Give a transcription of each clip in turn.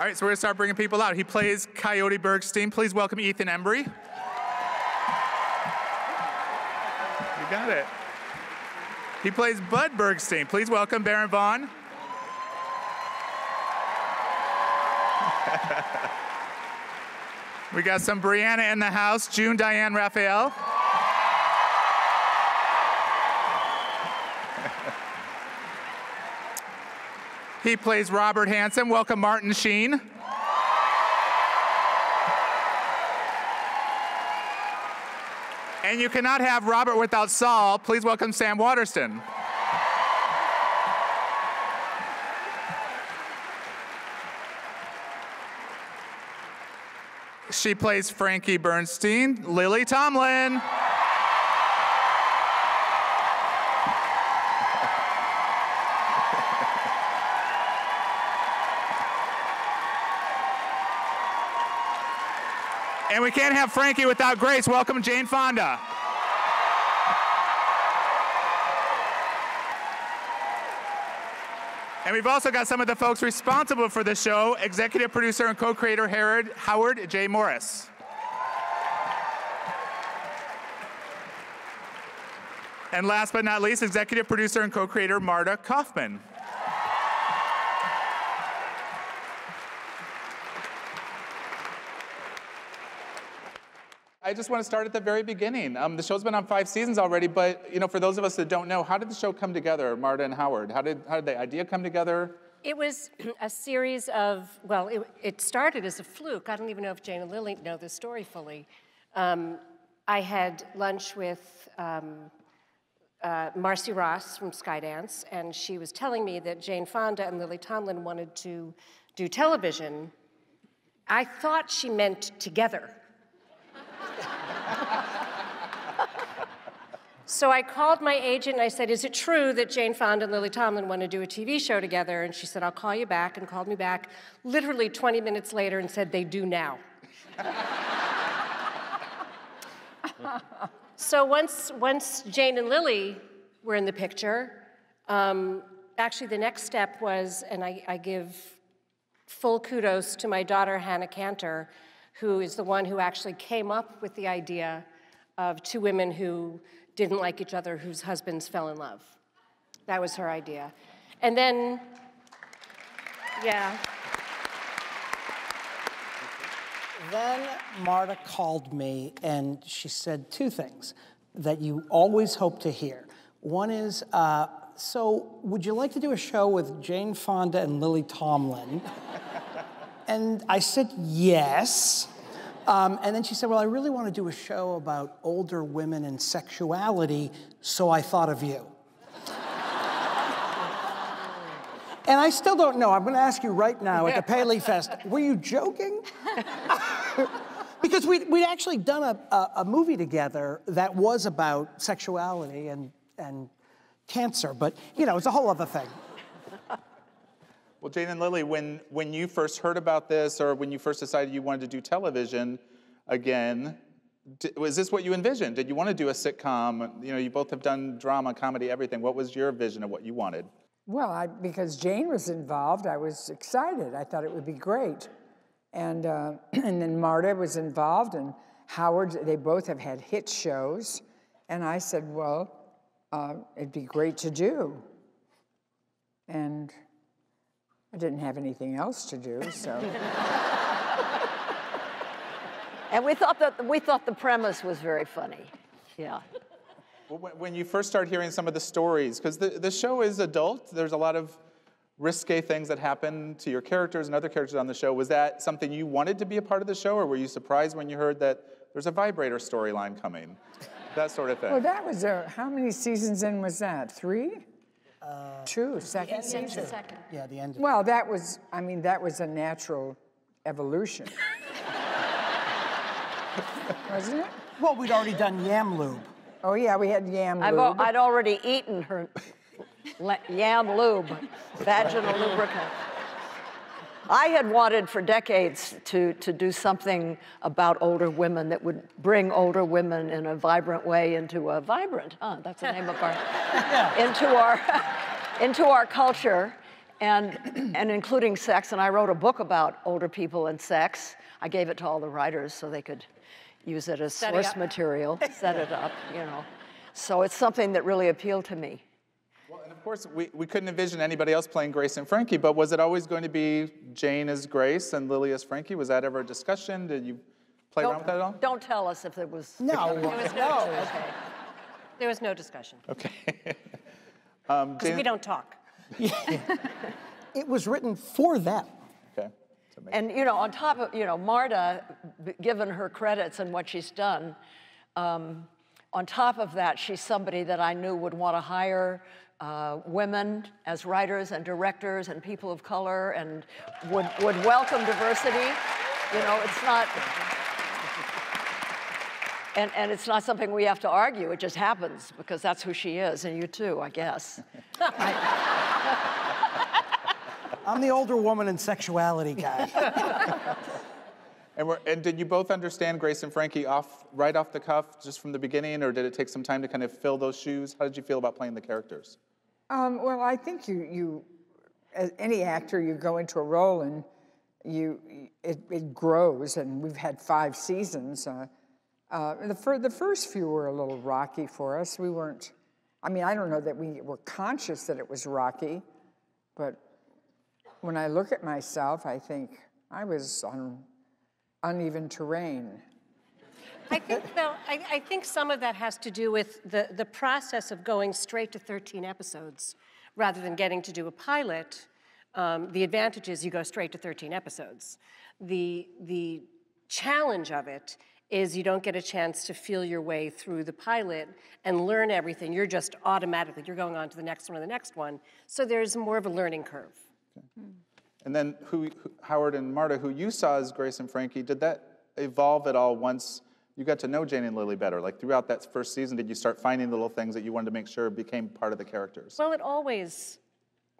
All right, so we're gonna start bringing people out. He plays Coyote Bergstein. Please welcome Ethan Embry. You got it. He plays Bud Bergstein. Please welcome Baron Vaughn. We got some Brianna in the house, June Diane Raphael. He plays Robert Hansen. Welcome Martin Sheen. And you cannot have Robert without Saul. Please welcome Sam Waterston. She plays Frankie Bernstein, Lily Tomlin. And we can't have Frankie without Grace. Welcome Jane Fonda. And we've also got some of the folks responsible for the show, executive producer and co-creator Howard J. Morris. And last but not least, executive producer and co-creator Marta Kaufman. I just want to start at the very beginning. The show's been on 5 seasons already, but for those of us that don't know, how did the show come together, Marta and Howard? How did the idea come together? It was a series of, well, it started as a fluke. I don't even know if Jane and Lily know this story fully. I had lunch with Marcy Ross from Skydance, and she was telling me that Jane Fonda and Lily Tomlin wanted to do television. I thought she meant together. So I called my agent and I said, is it true that Jane Fonda and Lily Tomlin want to do a TV show together? And she said, I'll call you back, and called me back literally 20 minutes later and said, they do now. So once Jane and Lily were in the picture, actually the next step was, and I give full kudos to my daughter, Hannah Cantor, who is the one who actually came up with the idea of 2 women who didn't like each other, whose husbands fell in love. That was her idea. And then, yeah. Then Marta called me and she said 2 things that you always hope to hear. One is, so would you like to do a show with Jane Fonda and Lily Tomlin? And I said, yes. And then she said, well, I really want to do a show about older women and sexuality, so I thought of you. And I still don't know. I'm going to ask you right now at the PaleyFest, were you joking? Because we'd actually done a movie together that was about sexuality and cancer, but, it's a whole other thing. Well, Jane and Lily, when you first heard about this, or when you first decided you wanted to do television again, was this what you envisioned? Did you want to do a sitcom? You both have done drama, comedy, everything. What was your vision of what you wanted? Well, because Jane was involved, I was excited. I thought it would be great. And then Marta was involved, and Howard, they both have had hit shows. And I said, well, it'd be great to do. And I didn't have anything else to do, so. And we thought the premise was very funny. Yeah. Well, when you first start hearing some of the stories, because the show is adult, there's a lot of risque things that happen to your characters and other characters on the show. Was that something you wanted to be a part of the show, or were you surprised when you heard that there's a vibrator storyline coming? That sort of thing. Well, that was how many seasons in was that? 3? 2, second season. Yeah, the end. Well, that was a natural evolution. Wasn't it? Well, we'd already done Yam Lube. Oh, yeah, we had Yam Lube. I'd already eaten her Yam Lube, vaginal lubricant. I had wanted for decades to do something about older women that would bring older women in a vibrant way into a vibrant, that's the name of our, into our culture. and including sex. And I wrote a book about older people and sex. I gave it to all the writers so they could use it as source material, set it up, you know. So it's something that really appealed to me. Well, and of course, we couldn't envision anybody else playing Grace and Frankie, but was it always going to be Jane as Grace and Lily as Frankie? Was that ever a discussion? Did you play around with that at all? Don't tell us if there was. No, Okay. There was no discussion. Okay. Because we don't talk. It was written for them. Okay. And, you know, on top of, you know, Marta, given her credits and what she's done, on top of that, she's somebody that I knew would want to hire women as writers and directors and people of color and would welcome diversity. You know, it's not, and it's not something we have to argue. It just happens because that's who she is, and you too, I guess. I'm the older woman and sexuality guy. And did you both understand Grace and Frankie right off the cuff, just from the beginning, or did it take some time to kind of fill those shoes? How did you feel about playing the characters? Well, I think you, as any actor, you go into a role and it grows, and we've had 5 seasons. The first few were a little rocky for us. We weren't, I mean, I don't know that we were conscious that it was rocky, but when I look at myself, I think I was on uneven terrain. I think, though, I think some of that has to do with the process of going straight to 13 episodes rather than getting to do a pilot. The advantage is you go straight to 13 episodes. The challenge of it is you don't get a chance to feel your way through the pilot and learn everything. You're just automatically, you're going on to the next one and the next one. So there's more of a learning curve. Okay. And then Howard and Marta, who you saw as Grace and Frankie, did that evolve at all once you got to know Jane and Lily better? Like throughout that first season, did you start finding little things that you wanted to make sure became part of the characters? Well, it always,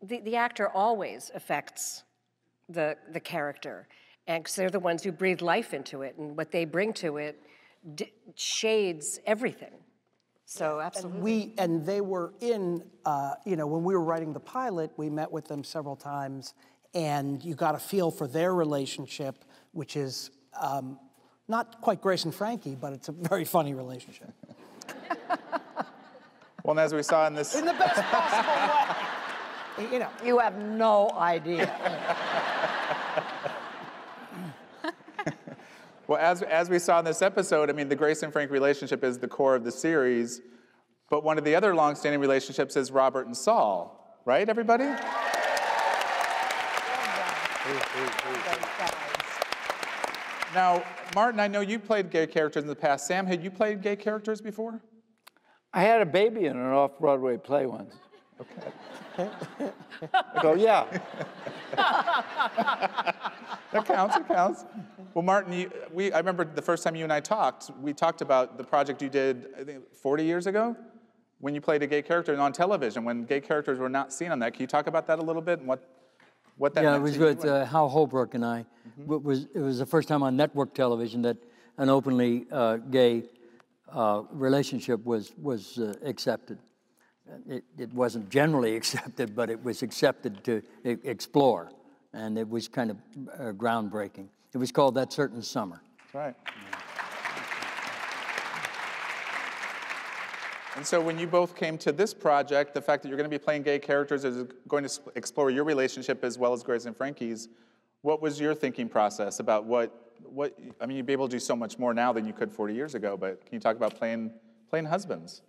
the actor always affects the character. And 'cause they're the ones who breathe life into it, and what they bring to it shades everything. So absolutely. And they were in, you know, when we were writing the pilot, we met with them several times, and you got a feel for their relationship, which is not quite Grace and Frankie, but it's a very funny relationship. Well, and as we saw in this... In the best possible way. You know. You have no idea. Well, as we saw in this episode, I mean, the Grace and Frank relationship is the core of the series, but one of the other long-standing relationships is Robert and Saul, right, everybody? Now, Martin, I know you played gay characters in the past. Sam, had you played gay characters before? I had a baby in an off-Broadway play once. Okay. I go, yeah. That counts, it counts. Well, Martin, I remember the first time you and I talked, we talked about the project you did, I think, 40 years ago, when you played a gay character on television, when gay characters were not seen on that. Can you talk about that a little bit and what that meant to you? Yeah, it was with Hal Holbrook and I. Mm-hmm. It was the first time on network television that an openly gay relationship was accepted. It wasn't generally accepted, but it was accepted to explore, and it was kind of groundbreaking. It was called That Certain Summer. That's right. And so when you both came to this project, the fact that you're going to be playing gay characters is going to explore your relationship as well as Grace and Frankie's. What was your thinking process about what I mean, you'd be able to do so much more now than you could 40 years ago, but can you talk about playing husbands?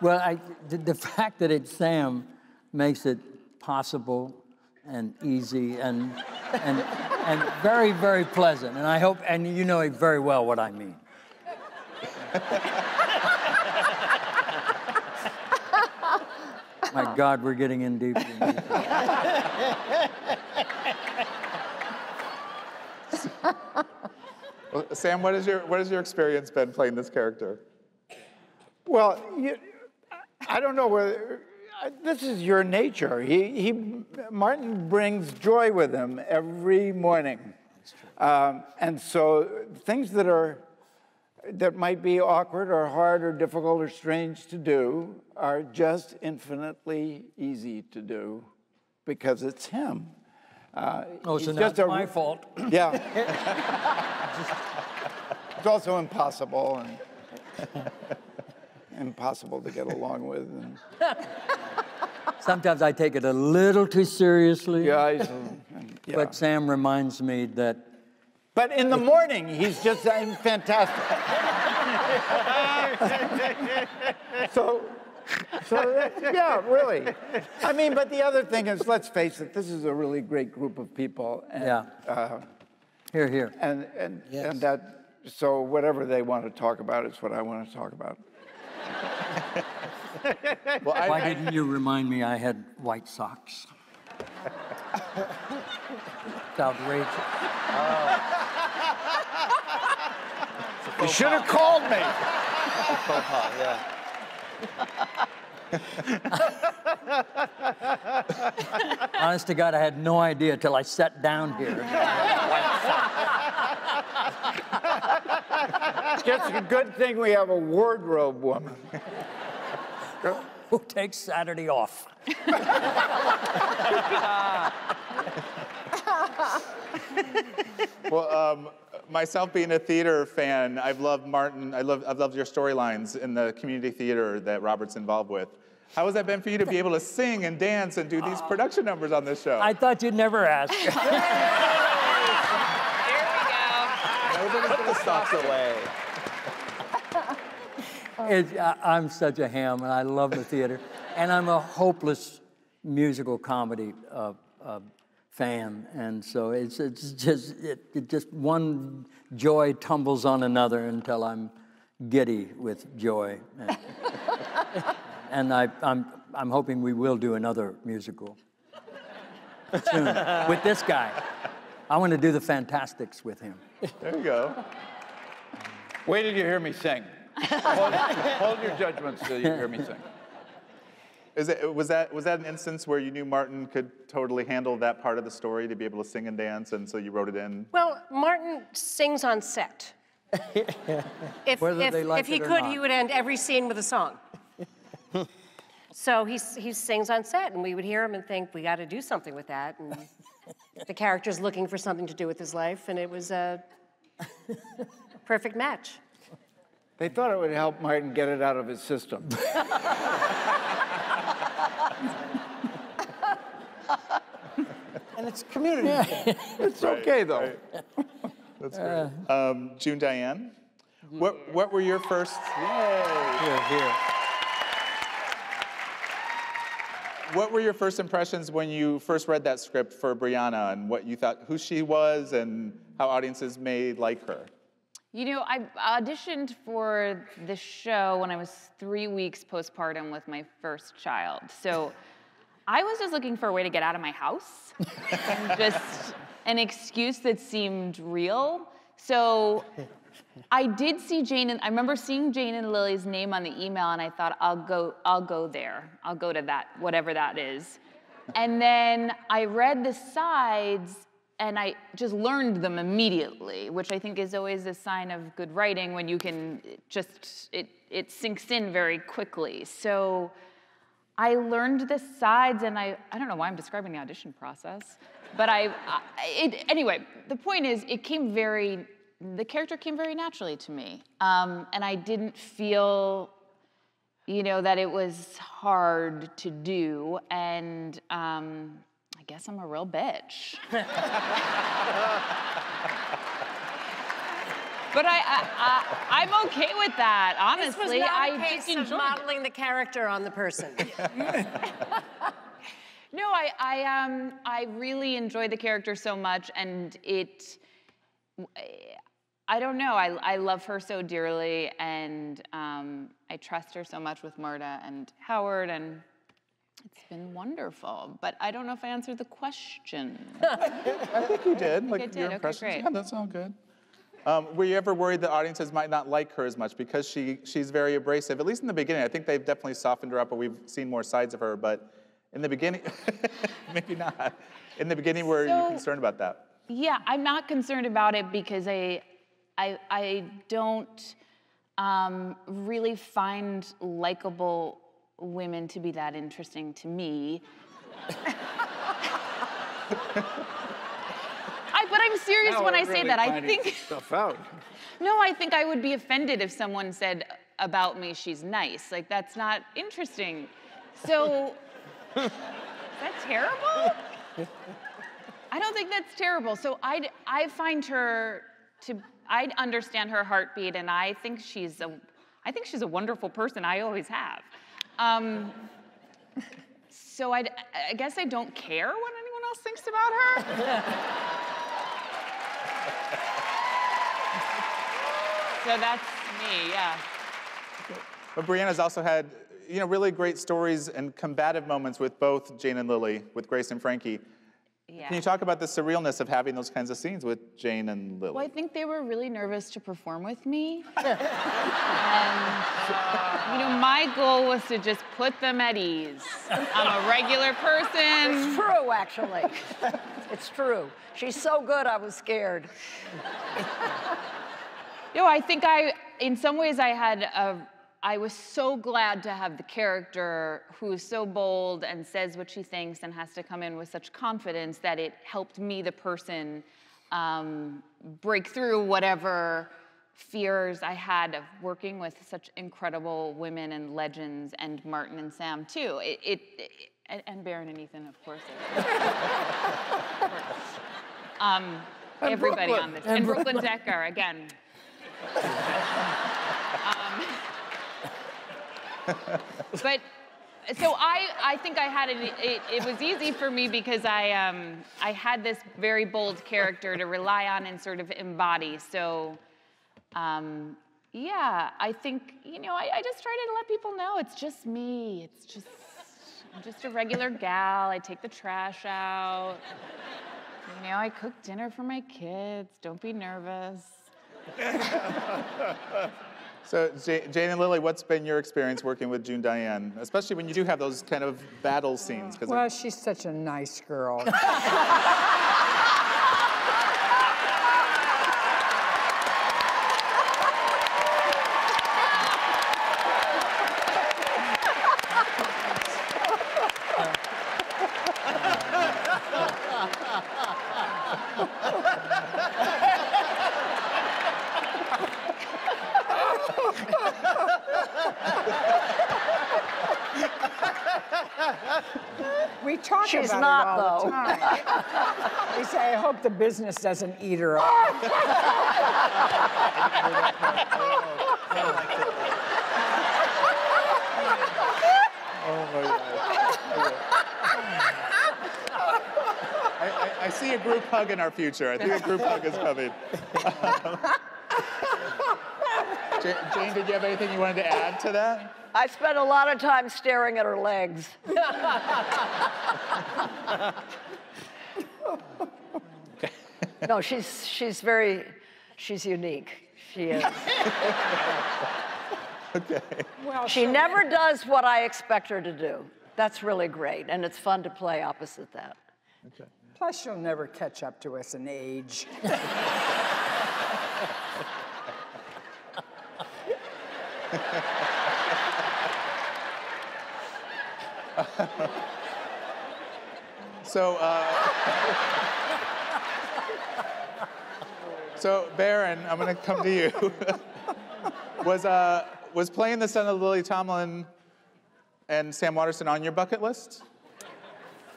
Well, the fact that it's Sam makes it possible and easy and very, very pleasant. And I hope, and you know very well what I mean. My God, we're getting in deeper and deeper. Well, Sam, what has your experience been playing this character? Well, I don't know whether this is your nature. Martin brings joy with him every morning, and so things that are that might be awkward or hard or difficult or strange to do are just infinitely easy to do because it's him. Oh, so now it's my fault. Yeah. It's also impossible and impossible to get along with. And Sometimes I take it a little too seriously. yeah. But Sam reminds me that. But in the morning, he's just fantastic. so yeah, really. I mean, but the other thing is, let's face it, this is a really great group of people. And, Yeah. Here, here. And that, so whatever they want to talk about is what I want to talk about. Well, Why didn't you remind me I had white socks? It's outrageous. You should have called me. Honest to God, I had no idea till I sat down here. Just a good thing we have a wardrobe woman. Who takes Saturday off? Well, myself being a theater fan, I've loved Martin. I've loved your storylines in the community theater that Robert's involved with. How has that been for you to be able to sing and dance and do these production numbers on this show? I thought you'd never ask. Here we go. Put the socks away. I'm such a ham, and I love the theater. And I'm a hopeless musical comedy fan, and so it's just one joy tumbles on another until I'm giddy with joy. And I'm hoping we will do another musical soon with this guy. I want to do the Fantastics with him. There you go. Wait till you hear me sing. Hold your judgments till you hear me sing. Was that an instance where you knew Martin could totally handle that part of the story to be able to sing and dance, and so you wrote it in? Well, Martin sings on set. If he could, he would end every scene with a song. So he sings on set, and we would hear him and think, we got to do something with that. And the character's looking for something to do with his life, and it was a perfect match. They thought it would help Martin get it out of his system. And it's community. It's okay, though. Right. That's great. June Diane, what were your first? Here. What were your first impressions when you first read that script for Brianna, and what you thought, who she was, and how audiences may like her? You know, I auditioned for the show when I was 3 weeks postpartum with my first child. So I was just looking for a way to get out of my house. Just an excuse that seemed real. So I did see Jane, and I remember seeing Jane and Lily's name on the email, and I thought, I'll go there. I'll go to that, whatever that is. And then I read the sides, and I just learned them immediately, which I think is always a sign of good writing when you can just, it sinks in very quickly. So I learned the sides, and I don't know why I'm describing the audition process, but anyway, the point is, the character came very naturally to me. And I didn't feel, that it was hard to do, and I guess I'm a real bitch. But I'm okay with that, honestly. This was not I a case just of modeling the character on the person. No, I really enjoy the character so much, and I don't know, I love her so dearly, and I trust her so much with Marta and Howard, and it's been wonderful. But I don't know if I answered the question. I think you did. I did. Your Okay, impressions. great. Yeah, that sounds good. Were you ever worried that audiences might not like her as much because she's very abrasive? At least in the beginning, I think they've definitely softened her up, or we've seen more sides of her. But in the beginning, maybe not. In the beginning, were you concerned about that? Yeah, I'm not concerned about it because I don't really find likable women to be that interesting to me. But I'm serious when I say that. I think stuff out. No, I think I would be offended if someone said about me she's nice. Like, that's not interesting. So, is that terrible? I don't think that's terrible. So I find her I understand her heartbeat, and I think she's a wonderful person. I always have. So I guess I don't care what anyone else thinks about her. So that's me, yeah. But Brianna's also had, really great stories and combative moments with both Jane and Lily, with Grace and Frankie. Yeah. Can you talk about the surrealness of having those kinds of scenes with Jane and Lily? Well, I think they were really nervous to perform with me. And, my goal was to just put them at ease. I'm a regular person. It's true, actually. It's true. She's so good, I was scared. I think in some ways I was so glad to have the character who is so bold and says what she thinks and has to come in with such confidence that it helped me, the person, break through whatever fears I had of working with such incredible women and legends, and Martin and Sam too. And Baron and Ethan, of course. Everybody Brooklyn. on this. And Brooklyn Decker, again. But so I think I had it was easy for me because I had this very bold character to rely on and sort of embody. So yeah, I think I just try to let people know it's just me. I'm just a regular gal. I take the trash out. I cook dinner for my kids. Don't be nervous. So, Jane and Lily, what's been your experience working with June Diane, especially when you do have those kind of battle scenes? Well, she's such a nice girl. We talk She's about not, it all though. the time. We say, I hope the business doesn't eat her up. Oh my God. I see a group hug in our future. I think a group hug is coming. Jane, did you have anything you wanted to add to that? I spent a lot of time staring at her legs. No, she's unique. She is. Okay. Well, She never does what I expect her to do. That's really great, and it's fun to play opposite that. Okay. Plus, she'll never catch up to us in age. So Baron, I'm going to come to you. Was playing the son of Lily Tomlin and Sam Waterston on your bucket list?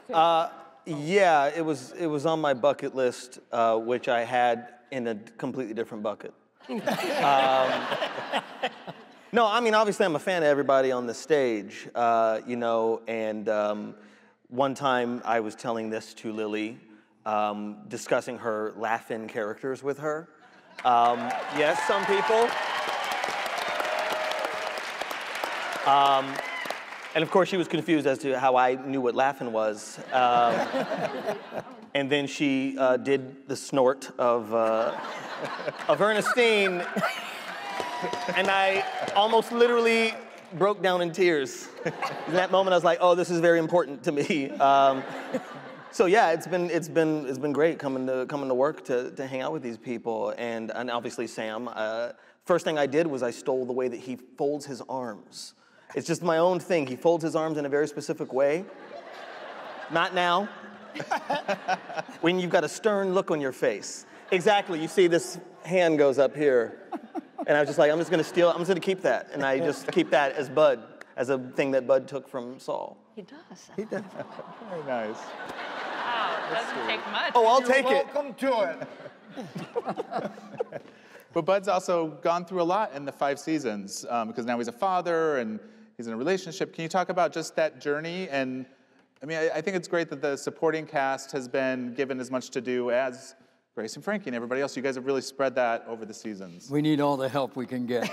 Yeah, it was on my bucket list, which I had in a completely different bucket. No, I mean, obviously I'm a fan of everybody on the stage, and one time I was telling this to Lily, discussing her laugh-in characters with her. Yes, some people. And of course she was confused as to how I knew what laughing was. And then she did the snort of Ernestine, and I almost literally broke down in tears. In that moment I was like, oh, this is very important to me. So yeah, it's been great coming to work to hang out with these people, and obviously Sam. First thing I did was I stole the way that he folds his arms. It's just my own thing. He folds his arms in a very specific way. Not now. When you've got a stern look on your face. Exactly. You see this hand goes up here, and I was just like, I'm just gonna keep that, and I just keep that as Bud, as a thing that Bud took from Saul. He does. He does. Very nice. Wow, it doesn't take much. Oh, I'll take it. Welcome to it. But Bud's also gone through a lot in the 5 seasons because now he's a father and he's in a relationship. Can you talk about just that journey? And I mean, I think it's great that the supporting cast has been given as much to do as Grace and Frankie and everybody else. You guys have really spread that over the seasons. We need all the help we can get.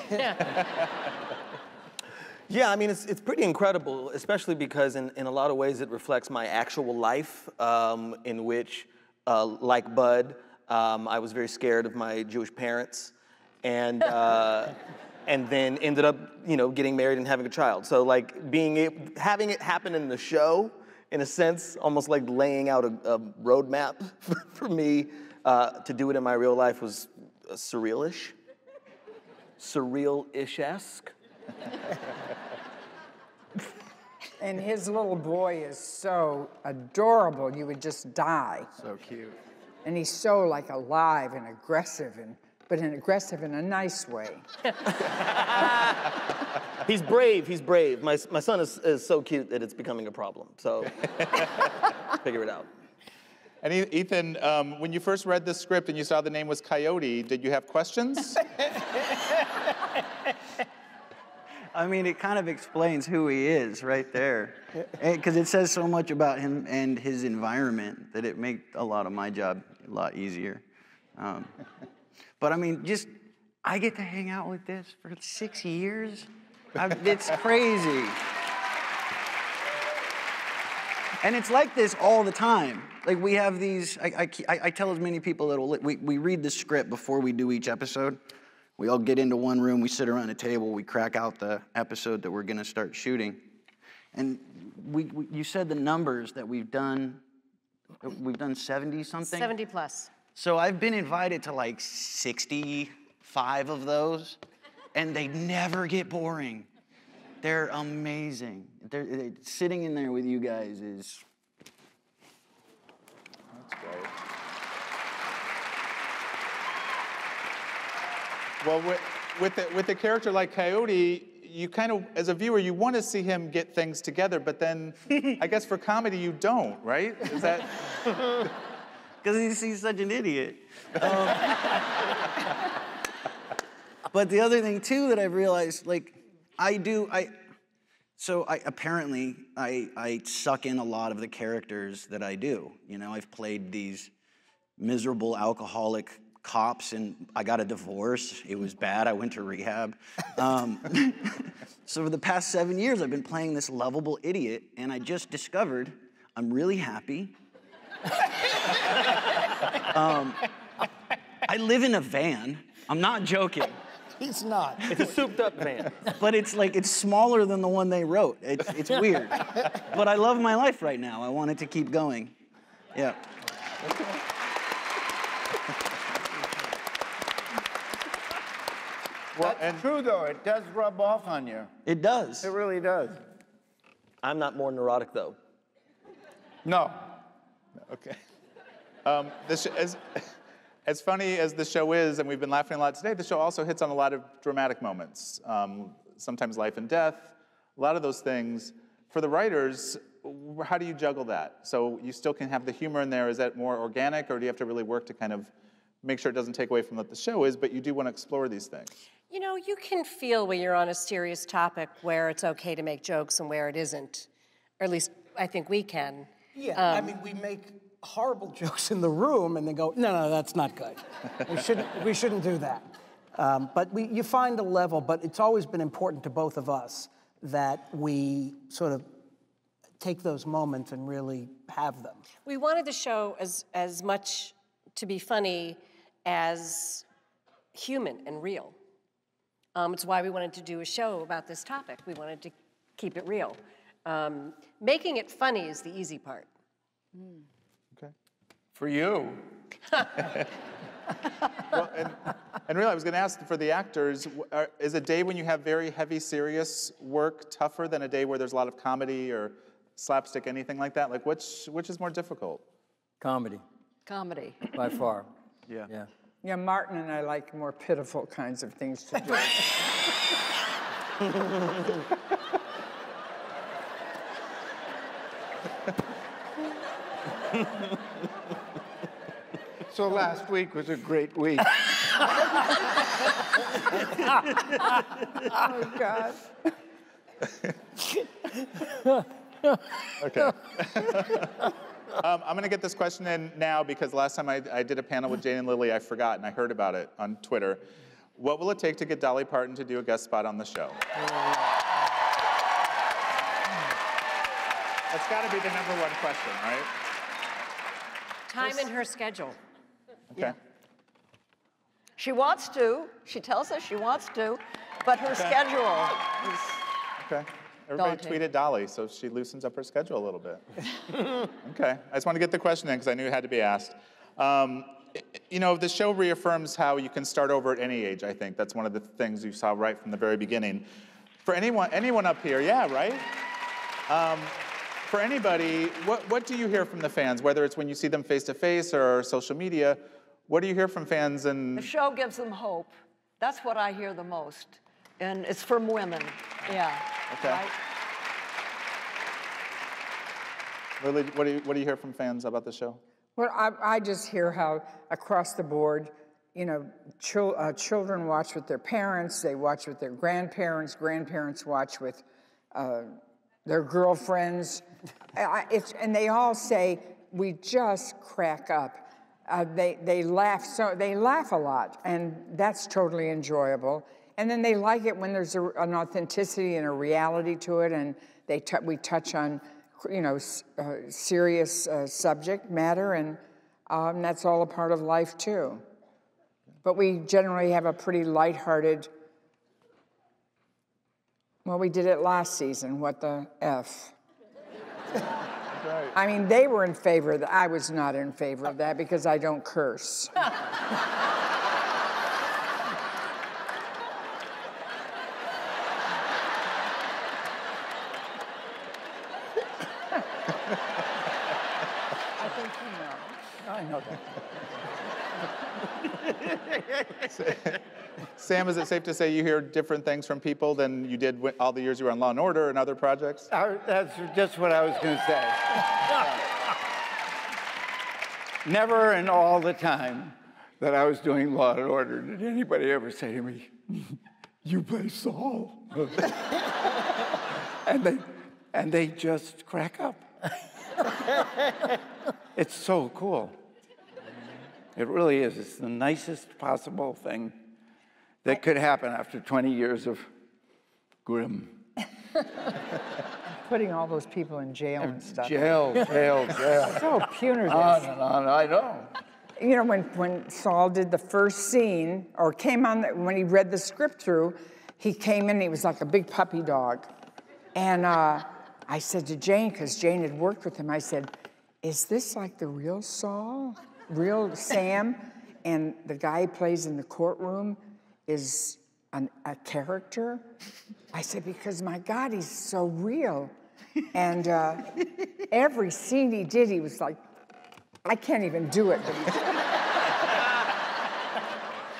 Yeah, I mean, it's pretty incredible, especially because in a lot of ways it reflects my actual life, in which, like Bud, I was very scared of my Jewish parents, and then ended up, getting married and having a child. So like having it happen in the show, in a sense, almost like laying out a roadmap for me to do it in my real life was surreal-ish, surreal-ish-esque. And his little boy is so adorable, you would just die. So cute. And he's so like alive and aggressive, but aggressive in a nice way. He's brave, he's brave. My son is so cute that it's becoming a problem, so figure it out. And Ethan, when you first read the script and you saw the name was Coyote, did you have questions? I mean, it kind of explains who he is right there. Because it says so much about him and his environment that it makes a lot of my job a lot easier. But I mean, I get to hang out with this for 6 years. It's crazy. And it's like this all the time. Like we have these, I tell as many people that we read the script before we do each episode. We all get into one room, we sit around a table, we crack out the episode that we're gonna start shooting. And you said the numbers that we've done 70 something? 70 plus. So I've been invited to like 65 of those, and they never get boring. They're amazing. Sitting in there with you guys is... That's great. Well, with a character like Coyote, you kind of, as a viewer, you want to see him get things together, but then I guess for comedy you don't, right? Is that? Because he's such an idiot. But the other thing too that I've realized, like, apparently I suck in a lot of the characters that I do. I've played these miserable alcoholic cops, and I got a divorce. It was bad. I went to rehab. So for the past 7 years, I've been playing this lovable idiot, and I just discovered I'm really happy. I live in a van. I'm not joking. He's not. It's a souped-up van. But it's smaller than the one they wrote. It's weird. But I love my life right now. I want it to keep going. Yeah. Well, that's true, though. It does rub off on you. It does. It really does. I'm not more neurotic, though. No. Okay. As funny as the show is, and we've been laughing a lot today, the show also hits on a lot of dramatic moments. Sometimes life and death, a lot of those things. For the writers, how do you juggle that? So you still can have the humor in there. Is that more organic, or do you have to really work to kind of make sure it doesn't take away from what the show is, but you do want to explore these things? You can feel when you're on a serious topic where it's okay to make jokes and where it isn't. Or at least I think we can. Yeah, I mean, we make horrible jokes in the room and then go, no, that's not good. we shouldn't do that. But you find a level, but it's always been important to both of us that we sort of take those moments and really have them. We wanted the show as much to be funny as human and real. It's why we wanted to do a show about this topic. We wanted to keep it real. Making it funny is the easy part. For you. Well, and really, I was going to ask for the actors, is a day when you have very heavy, serious work tougher than a day where there's a lot of comedy or slapstick, anything like that? Like, which is more difficult? Comedy, Comedy. by far. Yeah. Yeah. Yeah, Martin and I like more pitiful kinds of things to do. So last week was a great week. Oh, God. Okay. I'm going to get this question in now because last time I did a panel with Jane and Lily, I forgot, and I heard about it on Twitter. What will it take to get Dolly Parton to do a guest spot on the show? That's got to be the number one question, right? Time in her schedule. Okay. Yeah. She wants to. She tells us she wants to, but her schedule is... Okay. Everybody Daunting. tweeted Dolly, so she loosens up her schedule a little bit. Okay. I just want to get the question in because I knew it had to be asked. You know, the show reaffirms how you can start over at any age, I think. That's one of the things you saw right from the very beginning. For anyone up here, yeah, right? For anybody, what do you hear from the fans, whether it's when you see them face-to-face or social media? What do you hear from fans? And The show gives them hope. That's what I hear the most. And it's from women. Yeah. Okay. Right? Lily, what do you hear from fans about the show? Well, I just hear how across the board, you know, children watch with their parents, they watch with their grandparents, grandparents watch with their girlfriends, and they all say, we just crack up. They laugh a lot, and that's totally enjoyable. And then they like it when there's an authenticity and a reality to it, and we touch on, you know, serious subject matter, and that's all a part of life too. But we generally have a pretty lighthearted. Well, we did it last season. What the F? Right. I mean, they were in favor of that. I was not in favor of that because I don't curse. I think you know. I know that. Sam, is it safe to say you hear different things from people than you did all the years you were on Law & Order and other projects? That's just what I was going to say. Never in all the time that I was doing Law & Order did anybody ever say to me, you play Saul. and they just crack up. It's so cool. It really is. It's the nicest possible thing that could happen after 20 years of grim. Putting all those people in jail and stuff. Jail. So punitive. On and on, I know. You know, when Saul did the first scene, or came on, when he read the script through, he came in, he was like a big puppy dog. And I said to Jane, because Jane had worked with him, I said, is this like the real Saul? Real Sam? And the guy he plays in the courtroom is a character? I said, because my God, he's so real. And every scene he did, he was like, I can't even do it.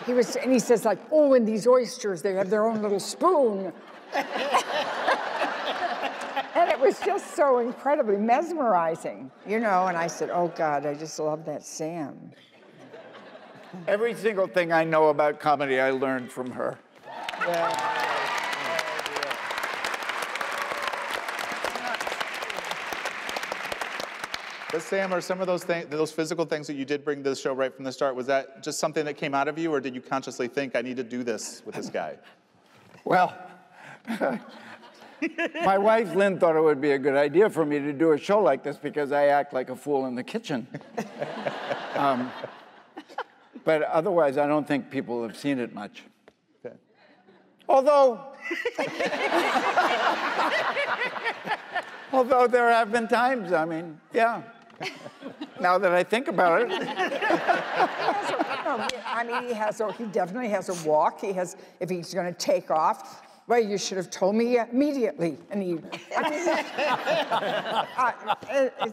But and he says like, oh, and these oysters, they have their own little spoon. And it was just so incredibly mesmerizing, you know, and I said, oh God, I just love that Sam. Every single thing I know about comedy, I learned from her. But Sam, are some of those things, those physical things that you did bring to the show right from the start, was that just something that came out of you, or did you consciously think, I need to do this with this guy? Well, my wife, Lynn, thought it would be a good idea for me to do a show like this because I act like a fool in the kitchen. But otherwise, I don't think people have seen it much. Okay. Although there have been times, I mean, yeah. Now that I think about it. He definitely has a walk. If he's going to take off, well, you should have told me immediately. And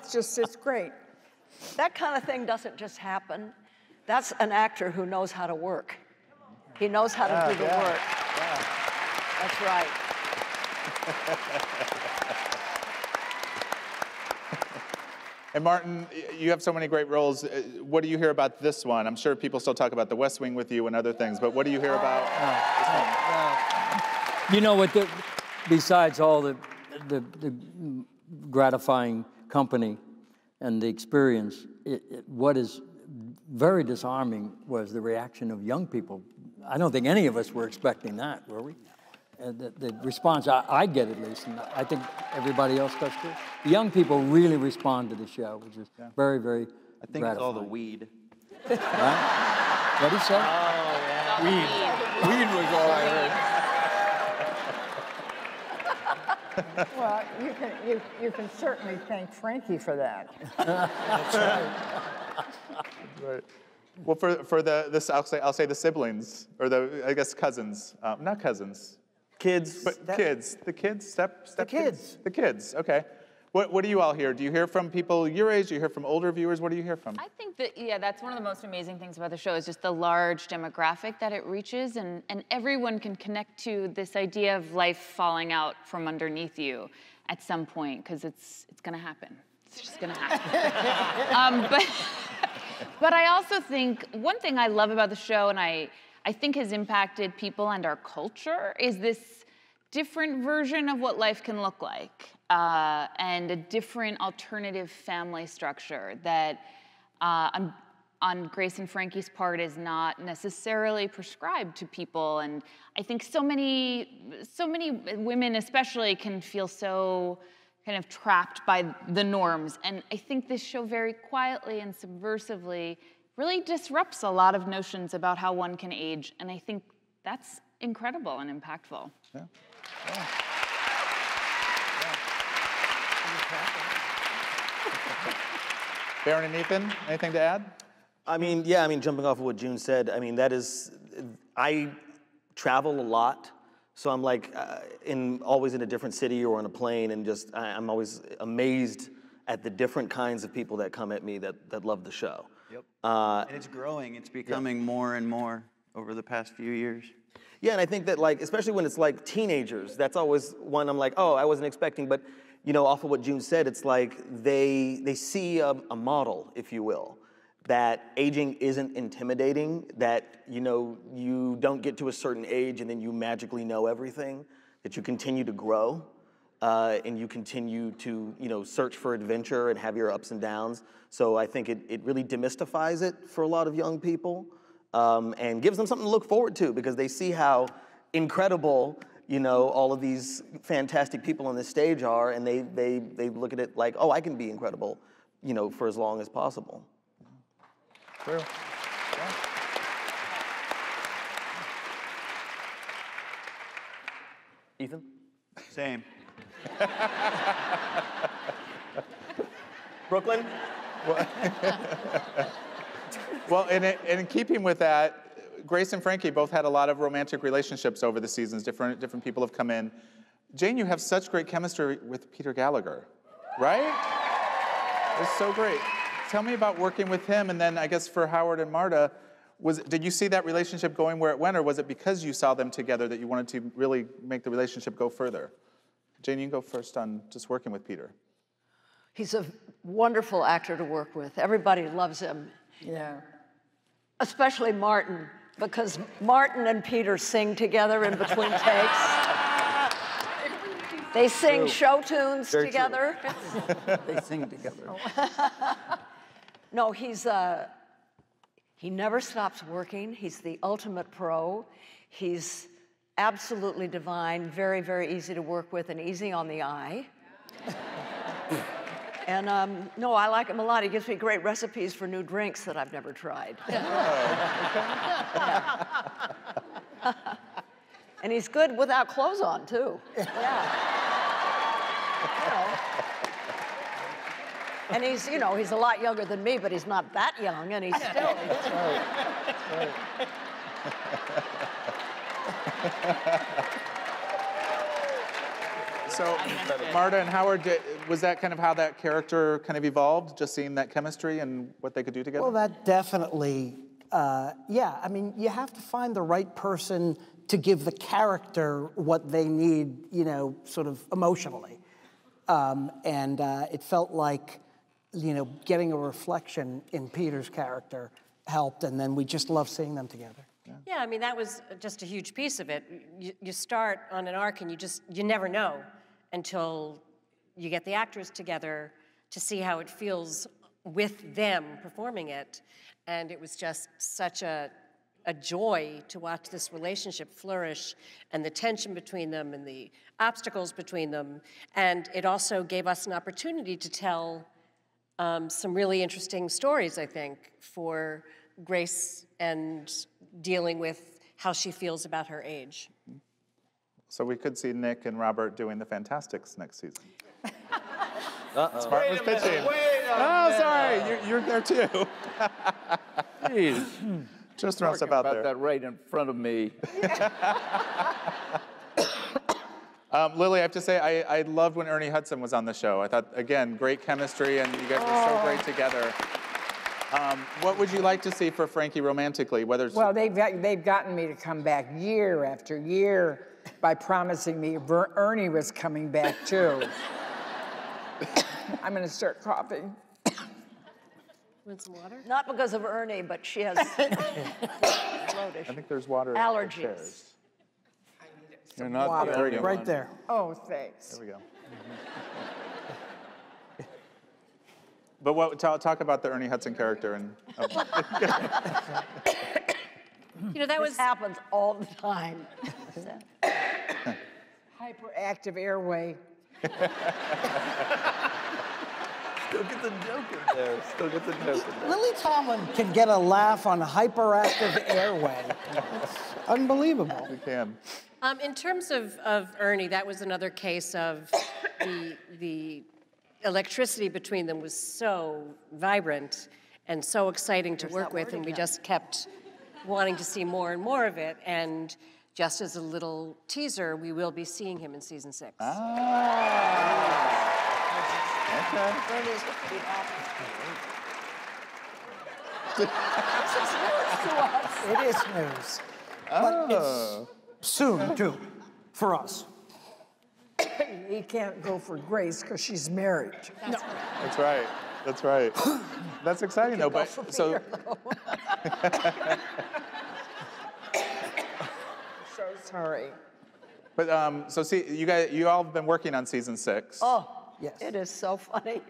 it's great. That kind of thing doesn't just happen. That's an actor who knows how to work. He knows how to do the work. Yeah. That's right. And Martin, you have so many great roles. What do you hear about this one? I'm sure people still talk about The West Wing with you and other things, but what do you hear about this one? You know what? Besides all the gratifying company and the experience, what is very disarming was the reaction of young people. I don't think any of us were expecting that, were we? The response I get, at least, and I think everybody else does too. The young people really respond to the show, which is very, very I think gratifying. it's all the weed. Right? What'd he say? Oh, yeah. Weed was all I heard. Well, you can certainly thank Frankie for that. That's right. Well, for this, I'll say the siblings, or I guess cousins, not cousins. Kids. But kids, the kids, The kids. The kids, okay. What do you all hear? Do you hear from people your age? Do you hear from older viewers? What do you hear from? I think that, that's one of the most amazing things about the show is just the large demographic that it reaches, and everyone can connect to this idea of life falling out from underneath you at some point, because it's gonna happen. It's just gonna happen. But I also think one thing I love about the show, and I think has impacted people and our culture, is this different version of what life can look like, and a different alternative family structure that on Grace and Frankie's part is not necessarily prescribed to people. And I think so many women especially can feel so kind of trapped by the norms. And I think this show very quietly and subversively really disrupts a lot of notions about how one can age. And I think that's incredible and impactful. Yeah. Baron and Ethan, anything to add? Jumping off of what June said, I travel a lot. So I'm always in a different city or on a plane, and I'm always amazed at the different kinds of people that come at me that love the show. Yep. And it's growing. It's becoming more and more over the past few years. Yeah, and I think that especially when it's teenagers, that's always one I'm like, oh, I wasn't expecting. But off of what June said, it's they see a model, if you will, that aging isn't intimidating, that you don't get to a certain age and then you magically know everything, that you continue to grow, and you continue to search for adventure and have your ups and downs. So I think it really demystifies it for a lot of young people, and gives them something to look forward to, because they see how incredible all of these fantastic people on this stage are, and they look at it like, oh, I can be incredible, for as long as possible. True. Yeah. Ethan? Same. Brooklyn? Well, in keeping with that, Grace and Frankie both had a lot of romantic relationships over the seasons. Different people have come in. Jane, you have such great chemistry with Peter Gallagher, right? It's so great. Tell me about working with him, and then I guess for Howard and Marta, did you see that relationship going where it went, or was it because you saw them together that you wanted to really make the relationship go further? Jane, you can go first on just working with Peter. He's a wonderful actor to work with. Everybody loves him. Yeah. Especially Martin, because Martin and Peter sing together in between takes. They sing show tunes together. They sing together. No, he never stops working. He's the ultimate pro. He's absolutely divine, very, very easy to work with and easy on the eye. And no, I like him a lot. He gives me great recipes for new drinks that I've never tried. And he's good without clothes on, too. Yeah. And he's, you know, he's a lot younger than me, but he's not that young, and he's still. So, Marta and Howard, was that kind of how that character kind of evolved, just seeing that chemistry and what they could do together? Well, that definitely, yeah. I mean, you have to find the right person to give the character what they need, you know, sort of emotionally. And it felt like, you know, getting a reflection in Peter's character helped, and then we just loved seeing them together. Yeah, I mean, that was just a huge piece of it. You start on an arc and you never know until you get the actors together to see how it feels with them performing it. And it was just such a joy to watch this relationship flourish and the tension between them and the obstacles between them. And it also gave us an opportunity to tell some really interesting stories, I think, for Grace and dealing with how she feels about her age. So we could see Nick and Robert doing the Fantastics next season. Smart was pitching. Oh, sorry, you're there too. Jeez. Just throwing stuff out there. That right in front of me. Lily, I have to say, I loved when Ernie Hudson was on the show. I thought, again, great chemistry, and you guys were so great together. What would you like to see for Frankie romantically? Whether it's Well, they've gotten me to come back year after year by promising me Ernie was coming back too. I'm going to start coughing. Want some water? Not because of Ernie, but she has throat I think there's water. allergies. upstairs. You're not Water, the only right one. there. Oh, thanks. There we go. But talk about the Ernie Hudson character and. You know, that was. This happens all the time. Hyperactive airway. Still get the joke in there. Still get the joke in there. Lily Tomlin can get a laugh on a hyperactive airway. It's unbelievable. We can. In terms of Ernie, that was another case of the electricity between them was so vibrant and so exciting to work with, and we just kept wanting to see more and more of it. And just as a little teaser, we will be seeing him in season 6. Okay. Ernie's pretty happy. It is news. But it's soon, too, for us. He can't go for Grace because she's married. That's right. That's right. That's exciting though. But so. So sorry. But so see, you all have been working on season 6. Oh, Yes. it is so funny.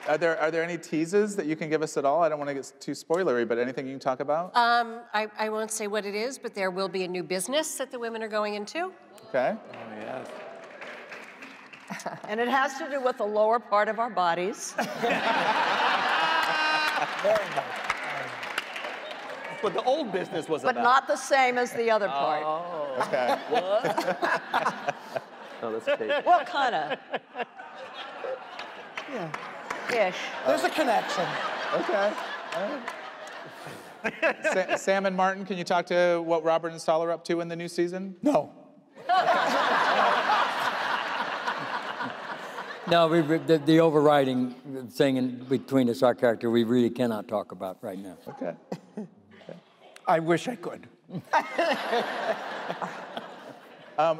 Are there any teases that you can give us at all? I don't want to get too spoilery, but anything you can talk about? I won't say what it is, but there will be a new business that the women are going into. Okay. Oh, yes. And it has to do with the lower part of our bodies. What the old business was But about. not the same as the other part. Okay. Oh, that's Kate. Well, kind of. Yeah. Ish. There's a connection. Okay. Sam and Martin, can you talk to what Robert and Saul are up to in the new season? No. No, the overriding thing between us, our character, we really cannot talk about right now. Okay. I wish I could.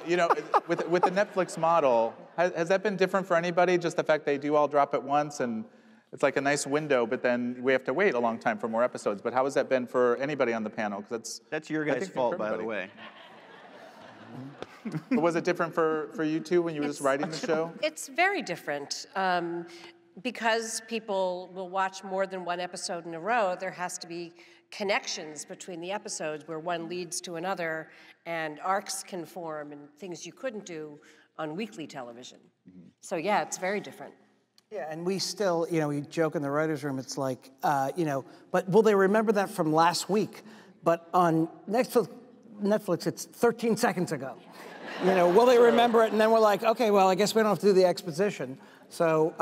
You know, with the Netflix model, has that been different for anybody? Just the fact they do all drop at once, and it's like a nice window, but then we have to wait a long time for more episodes. But how has that been for anybody on the panel? Because That's your I guys' think fault, for by the everybody. way. But was it different for you two when you were just writing the show? It's very different. Because people will watch more than one episode in a row, there has to be connections between the episodes where one leads to another, and arcs can form and things you couldn't do on weekly television. So yeah, it's very different. Yeah, and we still, you know, we joke in the writer's room, it's like, you know, but will they remember that from last week? But on Netflix it's 13 seconds ago. You know, will they remember it? And then we're like, okay, well, I guess we don't have to do the exposition. So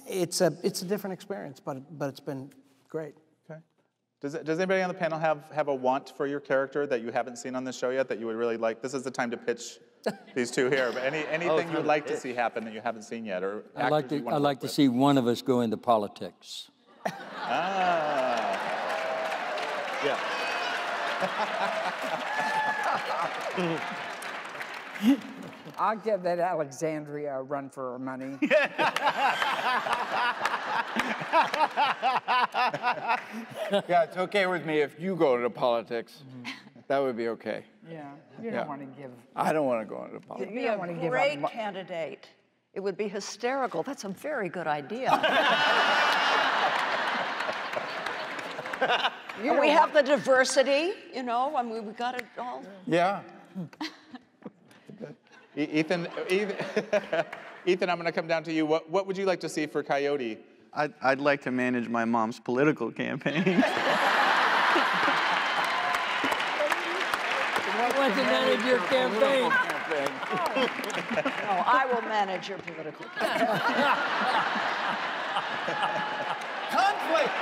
it's a different experience, but it's been great. Okay. Does anybody on the panel have a want for your character that you haven't seen on the show yet that you would really like? This is the time to pitch these two here. But anything you would like to see happen that you haven't seen yet, or I'd like to see one of us go into politics. Ah. Yeah. I'll give that Alexandria a run for her money. Yeah, it's okay with me if you go into politics. That would be okay. Yeah, you don't want to give. I don't want to go into politics. You'd be a great candidate. It would be hysterical. That's a very good idea. And we have the diversity, you know. I mean, we got it all. Yeah. Ethan, Ethan, I'm going to come down to you. What would you like to see for Coyote? I'd like to manage my mom's political campaign. I want to manage your campaign. No, I will manage your political campaign. Conflict!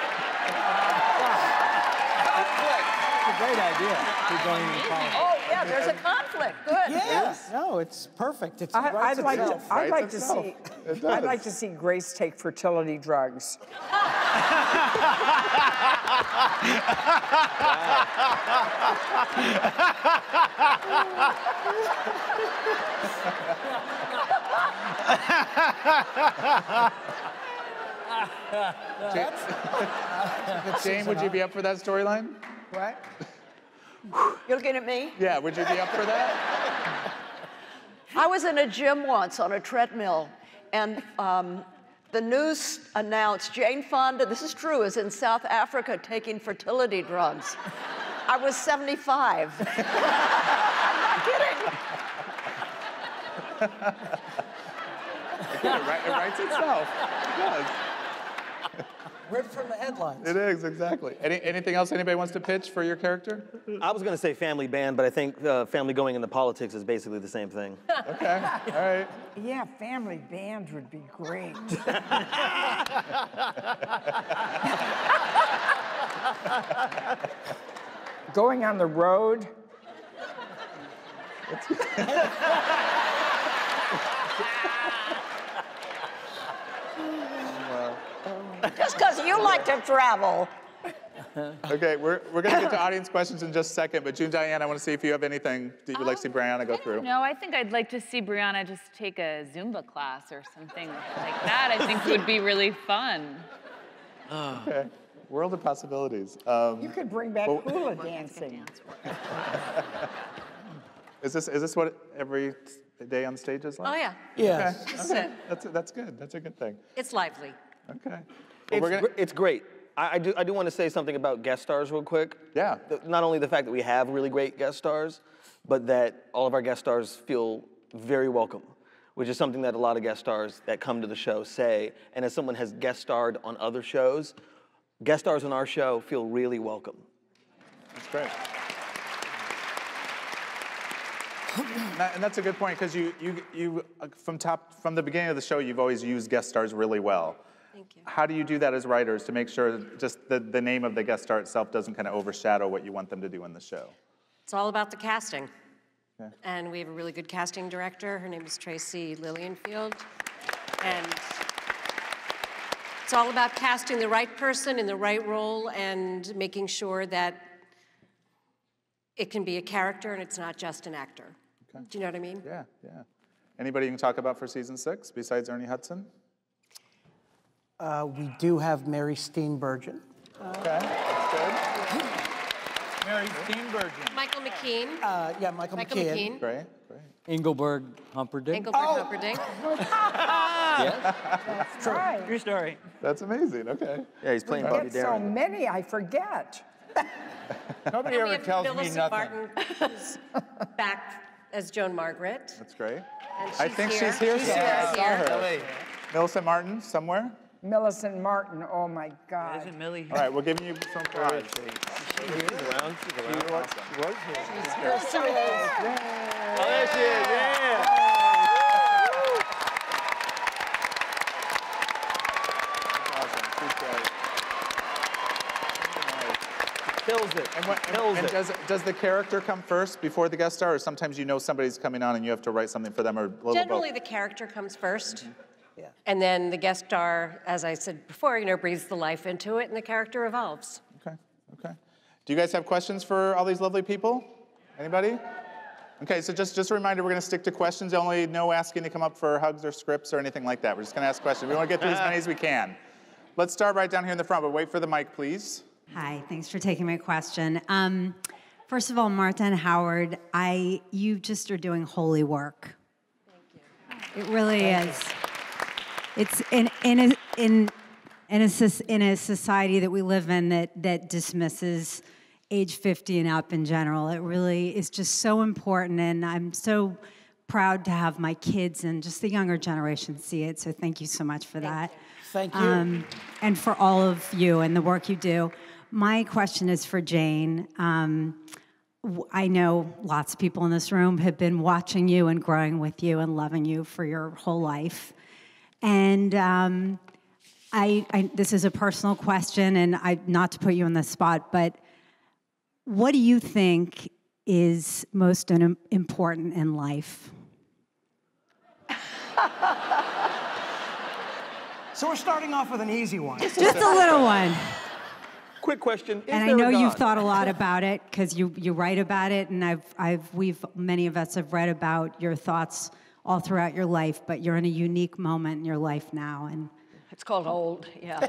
It's a great idea. We're going into politics. Oh, yeah, there's a conflict. Good. Yes. No, it's perfect. It's I'd like to see Grace take fertility drugs. Jane, would you be up for that storyline? What? You're looking at me? Yeah, would you be up for that? I was in a gym once on a treadmill, and the news announced Jane Fonda, this is true, is in South Africa taking fertility drugs. I was 75. I'm not kidding. It writes itself. It does. ripped from the headlines. It is, exactly. Anything else anybody wants to pitch for your character? I was going to say family band, but I think family going into politics is basically the same thing. Okay, all right. Yeah, family band would be great. Going on the road. Just because you like to travel. Okay, we're going to get to audience questions in just a second, but June Diane, I want to see if you have anything that you would like to see Brianna go through. No, I think I'd like to see Brianna just take a Zumba class or something like that. I think would be really fun. Okay, world of possibilities. You could bring back hula dancing. Is this what every day on stage is like? Oh, yeah. Yeah. Okay. This is it. That's good. That's a good thing. It's lively. Okay. Well, It's great. I do want to say something about guest stars real quick. Yeah. Not only the fact that we have really great guest stars, but that all of our guest stars feel very welcome, which is something that a lot of guest stars that come to the show say. And as someone has guest starred on other shows, guest stars on our show feel really welcome. That's great. And that's a good point, because you from the beginning of the show, you've always used guest stars really well. Thank you. How do you do that as writers to make sure just the name of the guest star itself doesn't kind of overshadow what you want them to do in the show? It's all about the casting. Okay. And we have a really good casting director. Her name is Tracy Lillienfield. And it's all about casting the right person in the right role and making sure that it can be a character and it's not just an actor. Okay. Do you know what I mean? Yeah, yeah. Anybody you can talk about for season 6 besides Ernie Hudson? We do have Mary Steenburgen. Okay, that's good. Mary Steenburgen. Michael McKean. Yeah, Michael McKean. Great, great. Engelberg Humperdinck. Humperdinck. Yes. That's right. True story. That's amazing, okay. Yeah, he's playing I Bobby get so Darin. many, I forget. Nobody And we ever have tells me Millicent nothing. Barton, who's back as Joan Margaret. That's great. And I think she's here She's somewhere. I here. saw her. Millicent Martin, somewhere? Millicent Martin, oh my God. Isn't Millie? All right, we're giving you some prize. She's around. She's around. Awesome. Was here. Oh, there she is, yeah. Awesome. She's great. Kills it. And does the character come first before the guest star, or sometimes you know somebody's coming on and you have to write something for them, or a little Generally, both? the character comes first. Yeah. And then the guest star, as I said before, breathes the life into it, and the character evolves. Okay. Do you guys have questions for all these lovely people? Anybody? Okay, so just a reminder, we're going to stick to questions only. No asking to come up for hugs or scripts or anything like that. We're just going to ask questions. We want to get through as many as we can. Let's start right down here in the front, but wait for the mic, please. Hi, thanks for taking my question. First of all, Martha and Howard, you just are doing holy work. Thank you. It really is. It's in a society that we live in that dismisses age 50 and up in general. It really is just so important, and I'm so proud to have my kids and just the younger generation see it. So thank you so much for that. Thank you. And for all of you and the work you do. My question is for Jane. I know lots of people in this room have been watching you and growing with you and loving you for your whole life. And this is a personal question, and not to put you on the spot, but what do you think is most important in life? So we're starting off with an easy one. Just a little one. Quick question. And I know you've thought a lot about it because you write about it, and many of us have read about your thoughts all throughout your life, but you're in a unique moment in your life now, and It's called old, yeah.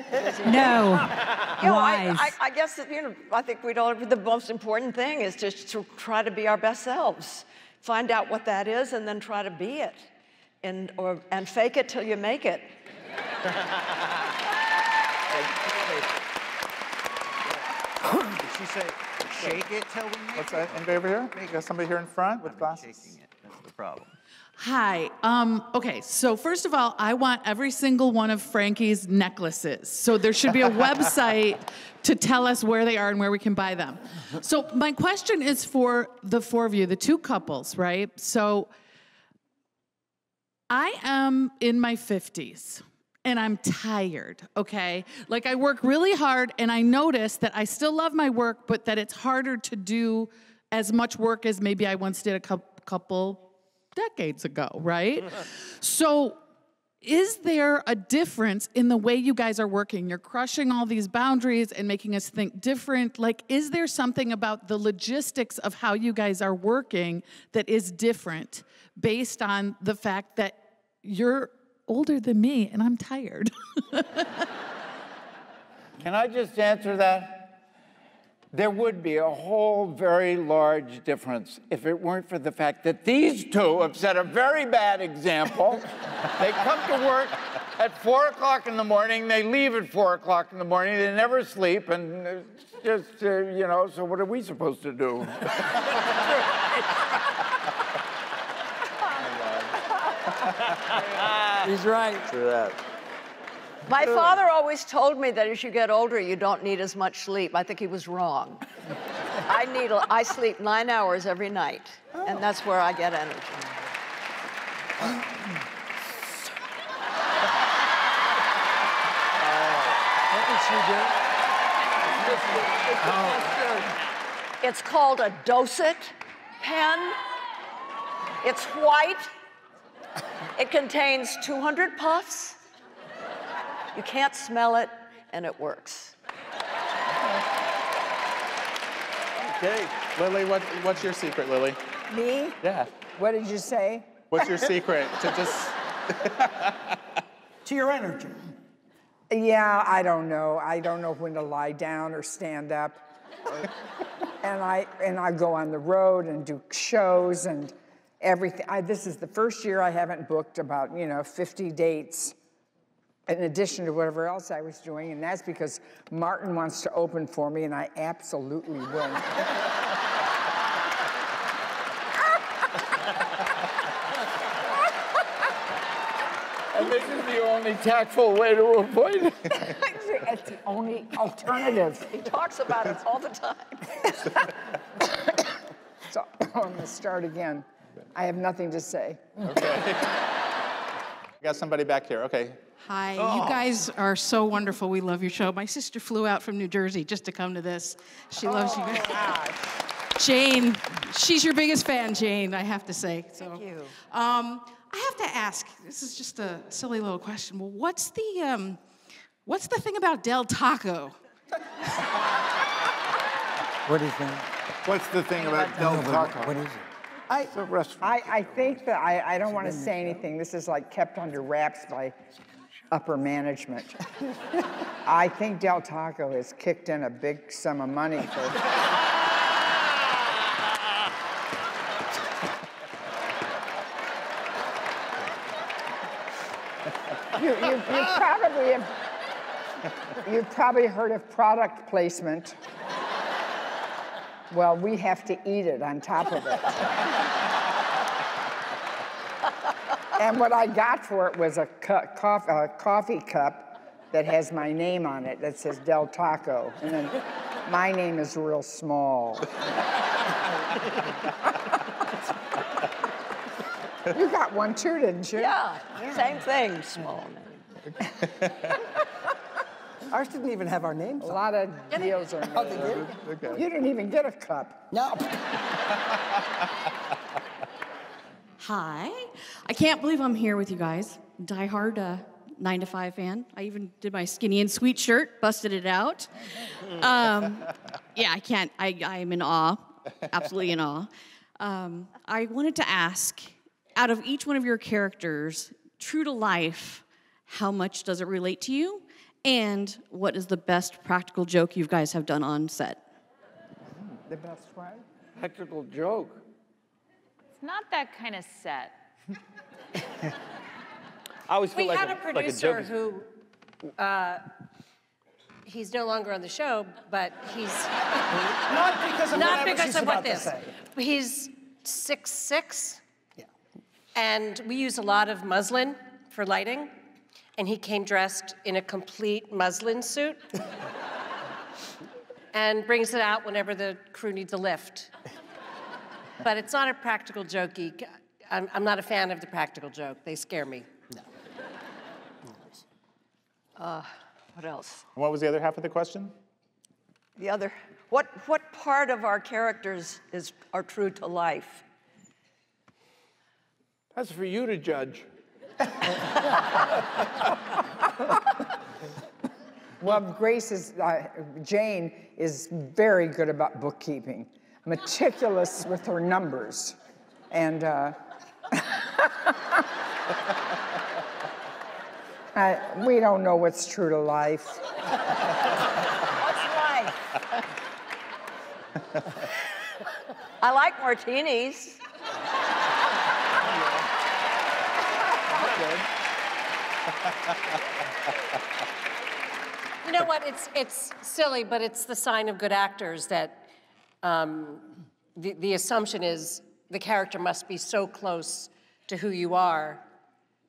no, I wise. guess that, I think the most important thing is just to try to be our best selves. Find out what that is and then try to be it. And fake it till you make it. Did she say, shake it till we make What's that? Anybody over here? You got somebody here in front with glasses? Shaking it, that's the problem. Hi. Okay, so first of all, I want every single one of Frankie's necklaces. So there should be a website to tell us where they are and where we can buy them. So my question is for the four of you, the two couples, right? So I am in my 50s. And I'm tired, okay? Like, I work really hard, and I notice that I still love my work, but that it's harder to do as much work as maybe I once did a couple decades ago, right? So is there a difference in the way you guys are working? You're crushing all these boundaries and making us think different. Like, is there something about the logistics of how you guys are working that is different based on the fact that you're older than me, and I'm tired? Can I just answer that? There would be a whole very large difference if it weren't for the fact that these two have set a very bad example. They come to work at 4 o'clock in the morning, they leave at 4 o'clock in the morning, they never sleep, and it's just, so what are we supposed to do? He's right. True that. My father always told me that as you get older, you don't need as much sleep. I think he was wrong. I sleep 9 hours every night, and that's where I get energy. What did she do? It's called a Docet pen. It's white. It contains 200 puffs. You can't smell it, and it works. Okay. Lily, what's your secret, Lily? Me? Yeah. What did you say? What's your secret to just... To your energy. Yeah, I don't know. I don't know when to lie down or stand up. and I go on the road and do shows and everything. This is the first year I haven't booked about, 50 dates in addition to whatever else I was doing, and that's because Martin wants to open for me, and I absolutely will. And this is the only tactful way to avoid it. It's the only alternative. He talks about it all the time. So I'm going to start again. I have nothing to say. Okay. We got somebody back here. Okay. Hi, you guys are so wonderful. We love your show. My sister flew out from New Jersey just to come to this. She loves you guys. Jane, she's your biggest fan, Jane, I have to say. So, Thank you. I have to ask, this is just a silly little question. Well, what's the thing about Del Taco? What is that? What's the thing about Del Taco? What is it? I think that I don't want to say anything. This is like kept under wraps by upper management. I think Del Taco has kicked in a big sum of money for. You've probably heard of product placement. Well, we have to eat it on top of it. And what I got for it was a coffee cup that has my name on it that says Del Taco. And then my name is real small. You got one too, didn't you? Yeah, same thing, small name. Ours didn't even have our names. A lot of deals are made. Oh, they did? Okay. You didn't even get a cup. No. Hi. I can't believe I'm here with you guys. Die-hard 9 to 5 fan. I even did my skinny and sweet shirt, busted it out. Yeah, I can't. I'm in awe, absolutely in awe. I wanted to ask, out of each one of your characters, true to life, how much does it relate to you? And what is the best practical joke you guys have done on set? The best one? Practical joke. It's not that kind of set. I always feel We like had a like producer joke who, he's no longer on the show, but he's Not because of not whatever because she's of what about to this. say. He's 6'6", Yeah. and we use a lot of muslin for lighting, and he came dressed in a complete muslin suit and brings it out whenever the crew needs a lift. But it's not a practical jokey. I'm not a fan of the practical joke. They scare me. What else? And what was the other half of the question? The other, what part of our characters are true to life? That's for you to judge. Well, Jane is very good about bookkeeping, meticulous with her numbers. And we don't know what's true to life. What's life? I like martinis. You know what? It's silly, but it's the sign of good actors that the assumption is the character must be so close to who you are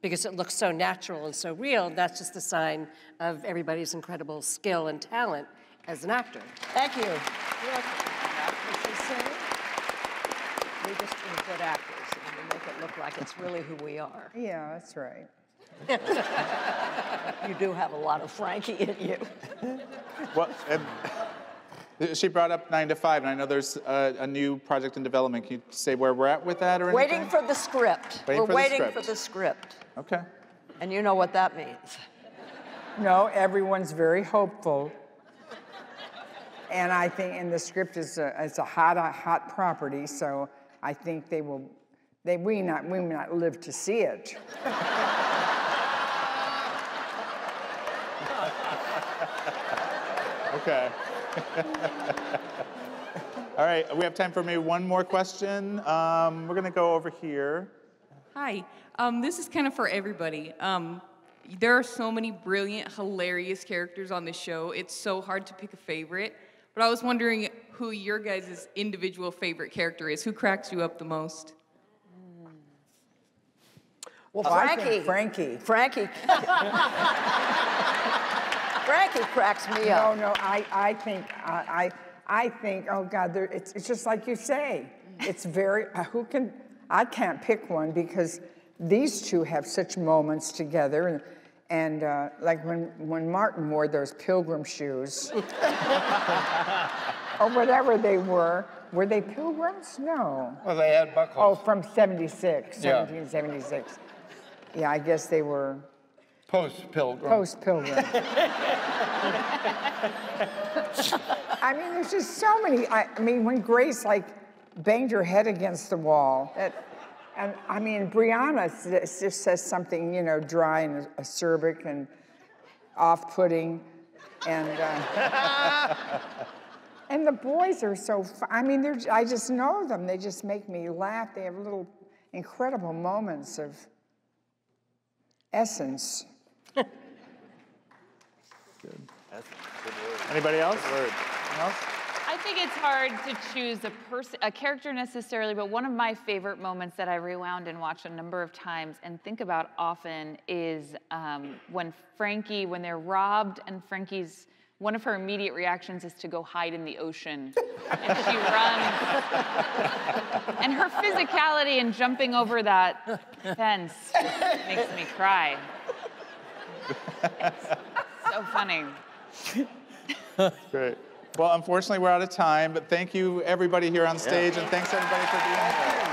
because it looks so natural and so real. That's just a sign of everybody's incredible skill and talent as an actor. Thank you. We're just good actors, and we make it look like it's really who we are. Yeah, that's right. You do have a lot of Frankie in you. Well, she brought up 9 to 5, and I know there's a new project in development. Can you say where we're at with that or anything? Waiting for the script. We're waiting for the script. Okay. And you know what that means. No, everyone's very hopeful. And I think, and the script is a hot property, so I think we may not live to see it. Okay. All right, we have time for maybe one more question. We're gonna go over here. Hi, this is kind of for everybody. There are so many brilliant, hilarious characters on this show. It's so hard to pick a favorite, but I was wondering who your guys' individual favorite character is. Who cracks you up the most? Well, Frankie. Frankie. Frankie cracks me up. No, I think, oh God, it's just like you say. It's very, I can't pick one because these two have such moments together. And like when Martin wore those pilgrim shoes, or whatever they were they pilgrims? No. Well, they had buckles. Oh, from 76, Yeah. 1776. Yeah, I guess they were post-pilgrim. Post-pilgrim. I mean, there's just so many. I mean, when Grace like banged her head against the wall, and I mean, Brianna just says something, you know, dry and acerbic and off-putting, and the boys are so. I mean, I just know them. They just make me laugh. They have little incredible moments of essence. Good. Anybody else? I think it's hard to choose a character necessarily, but one of my favorite moments that I rewound and watched a number of times and think about often is when they're robbed, and one of her immediate reactions is to go hide in the ocean. And she runs. And her physicality in jumping over that fence just makes me cry. It's so funny. Great. Well, unfortunately, we're out of time, but thank you, everybody here on stage, and thanks, everybody, for being here.